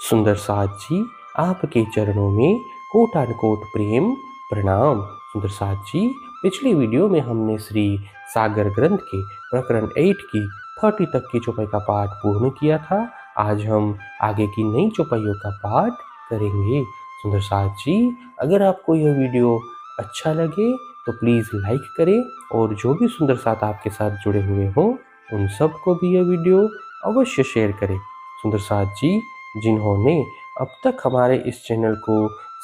सुंदर साथ जी, आपके चरणों में कोटानुकोट प्रेम प्रणाम। सुंदर साथ जी, पिछली वीडियो में हमने श्री सागर ग्रंथ के प्रकरण 8 की 30 तक की चौपाई का पाठ पूर्ण किया था। आज हम आगे की नई चौपाइयों का पाठ करेंगे। सुंदर साथ जी, अगर आपको यह वीडियो अच्छा लगे तो प्लीज़ लाइक करें और जो भी सुंदर साथ आपके साथ जुड़े हुए हों उन सबको भी यह वीडियो अवश्य शेयर करें। सुंदर साथ जी, जिन्होंने अब तक हमारे इस चैनल को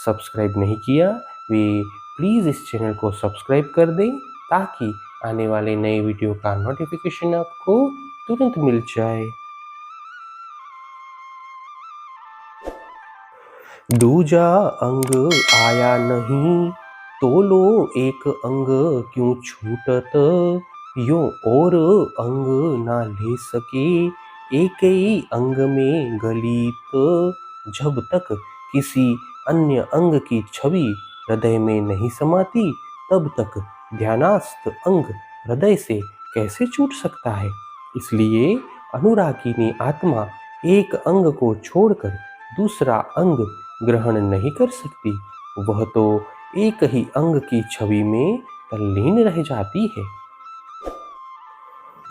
सब्सक्राइब नहीं किया, वे प्लीज़ इस चैनल को सब्सक्राइब कर दें ताकि आने वाले नए वीडियो का नोटिफिकेशन आपको तुरंत मिल जाए। दूजा अंग आया नहीं, तोलो एक अंग क्यों छूटत, यूं और अंग ना ले सके, एक ही अंग में गलित। जब तक किसी अन्य अंग की छवि हृदय में नहीं समाती, तब तक ध्यानस्थ अंग हृदय से कैसे छूट सकता है। इसलिए अनुरागिनी आत्मा एक अंग को छोड़कर दूसरा अंग ग्रहण नहीं कर सकती, वह तो एक ही अंग की छवि में तल्लीन रह जाती है।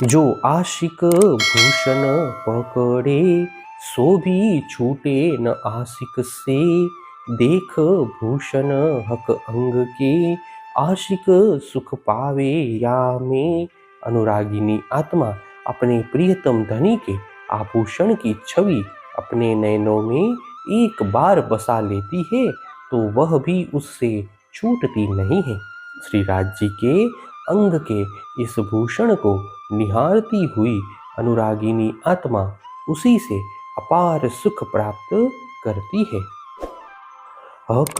जो आशिक भूषण पकड़े, सो भी छूटे न आशिक से, देख भूषण हक अंग के, आशिक सुख पावे या में। अनुरागिनी आत्मा अपने प्रियतम धनी के आभूषण की छवि अपने नयनों में एक बार बसा लेती है तो वह भी उससे छूटती नहीं है। श्री राज जी के अंग के इस भूषण को निहारती हुई अनुरागिनी आत्मा उसी से अपार सुख प्राप्त करती है। हक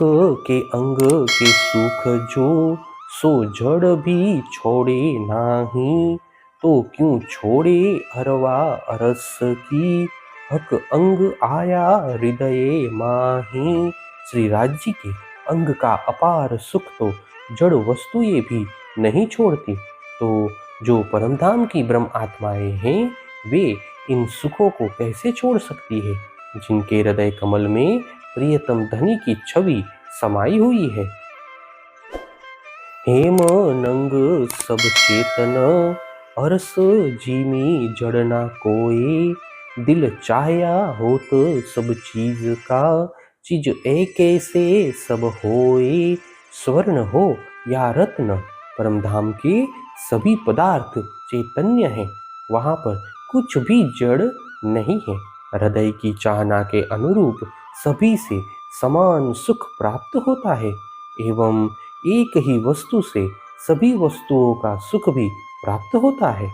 के अंग के सुख जो, सो जड़ भी छोड़े नाही, तो क्यों छोड़े अरवा अरस की, हक अंग आया हृदय माही। श्री राज जी के अंग का अपार सुख तो जड़ वस्तुएं भी नहीं छोड़ती, तो जो परमधाम की ब्रह्म आत्माएं हैं वे इन सुखों को कैसे छोड़ सकती है, जिनके हृदय कमल में प्रियतम धनी की छवि समाई हुई है। हेम नंग सब चेतन, अरस जीमी जड़ना कोई, दिल चाहया होत सब चीज का, चीज एक से सब होए। स्वर्ण हो या रत्न, परमधाम के सभी पदार्थ चैतन्य हैं, वहाँ पर कुछ भी जड़ नहीं है। हृदय की चाहना के अनुरूप सभी से समान सुख प्राप्त होता है एवं एक ही वस्तु से सभी वस्तुओं का सुख भी प्राप्त होता है।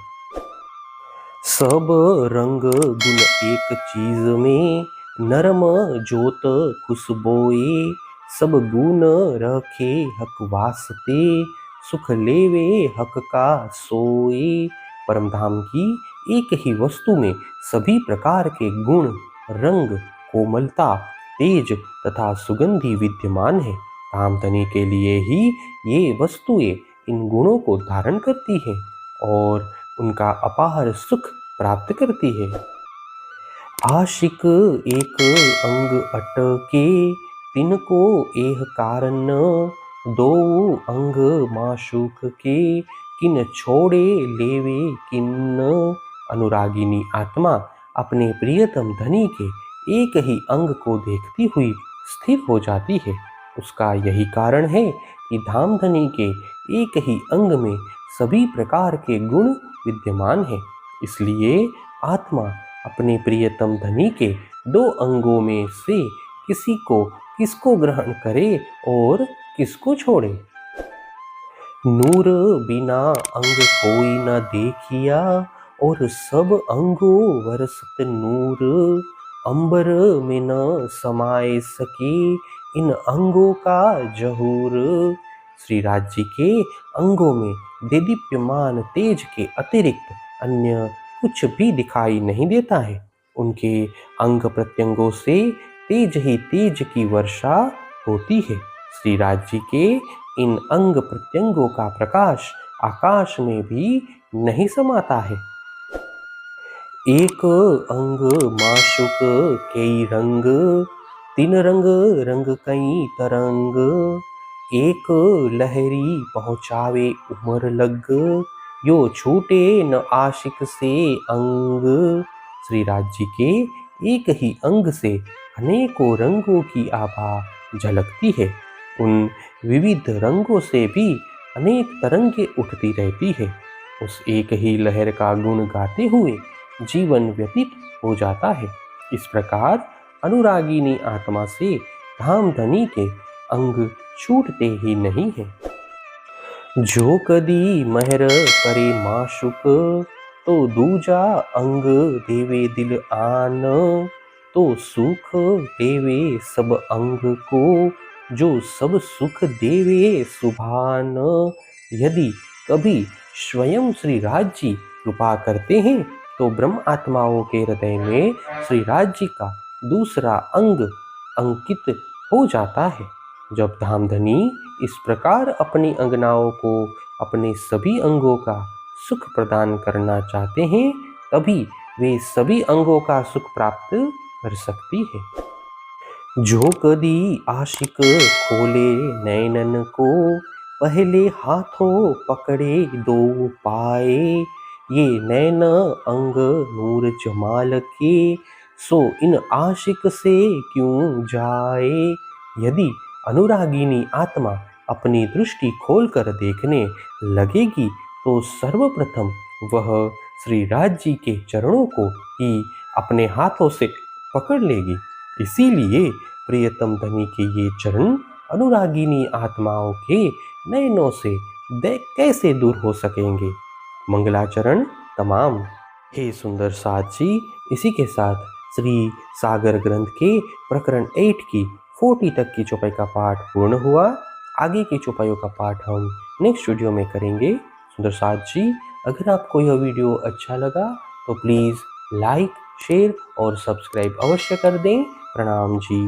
सब रंग गुण एक चीज में, नरम जोत खुशबोए, सब गुण रखे हक वास्ते, सुख लेवे हक का सोए। परमधाम की एक ही वस्तु में सभी प्रकार के गुण, रंग, कोमलता, तेज तथा सुगंधि विद्यमान है। कामधनी के लिए ही ये वस्तुएं इन गुणों को धारण करती हैं और उनका अपार सुख प्राप्त करती है। आशिक एक अंग अटके, तिनको एह कारण, दो अंग माशुक के, किन छोड़े लेवे किन। अनुरागिनी आत्मा अपने प्रियतम धनी के एक ही अंग को देखती हुई स्थिर हो जाती है। उसका यही कारण है कि धामधनी के एक ही अंग में सभी प्रकार के गुण विद्यमान हैं। इसलिए आत्मा अपने प्रियतम धनी के दो अंगों में से किसको ग्रहण करे और किसको छोड़े। नूर बिना अंग कोई न देखिया, और सब अंगों वरसत नूर, अंबर में न समाये सके, इन अंगों का जहूर। श्री राज जी के अंगों में देदीप्यमान तेज के अतिरिक्त अन्य कुछ भी दिखाई नहीं देता है। उनके अंग प्रत्यंगों से तेज ही तेज की वर्षा होती है। श्री राज जी के इन अंग प्रत्यंगों का प्रकाश आकाश में भी नहीं समाता है। एक अंग माशुक कई रंग, तीन रंग रंग कई तरंग, एक लहरी पहुँचावे उमर लग, यो छूटे न आशिक से अंग। श्री राज जी के एक ही अंग से अनेकों रंगों की आभा झलकती है। उन विविध रंगों से भी अनेक तरंगे उठती रहती है। उस एक ही लहर का गुण गाते हुए जीवन व्यतीत हो जाता है। इस प्रकार अनुरागिनी आत्मा से धामधनी के अंग छूटते ही नहीं है। जो कदी महर करे माशुक, तो दूजा अंग देवे दिल आन, तो सुख देवे सब अंग को, जो सब सुख देवे सुभान। यदि कभी स्वयं श्री राज जी कृपा करते हैं तो ब्रह्म आत्माओं के हृदय में श्री राज जी का दूसरा अंग अंकित हो जाता है। जब धामधनी इस प्रकार अपनी अंगनाओं को अपने सभी अंगों का सुख प्रदान करना चाहते हैं, तभी वे सभी अंगों का सुख प्राप्त कर सकती है। जो कदी आशिक खोले नैनन को, पहले हाथों पकड़े दो पाए, ये नैन अंग नूर जमाल के, सो इन आशिक से क्यों जाए। यदि अनुरागिनी आत्मा अपनी दृष्टि खोलकर देखने लगेगी तो सर्वप्रथम वह श्री राज जी के चरणों को ही अपने हाथों से पकड़ लेगी। इसीलिए प्रियतम धनी के ये चरण अनुरागिनी आत्माओं के नयनों से कैसे दूर हो सकेंगे। मंगलाचरण तमाम। हे सुंदर साथ जी, इसी के साथ श्री सागर ग्रंथ के प्रकरण 8 की 40 तक की चौपाई का पाठ पूर्ण हुआ। आगे की चौपाइयों का पाठ हम नेक्स्ट वीडियो में करेंगे। सुंदर साथ जी, अगर आपको यह वीडियो अच्छा लगा तो प्लीज़ लाइक, शेयर और सब्सक्राइब अवश्य कर दें। प्रणाम जी।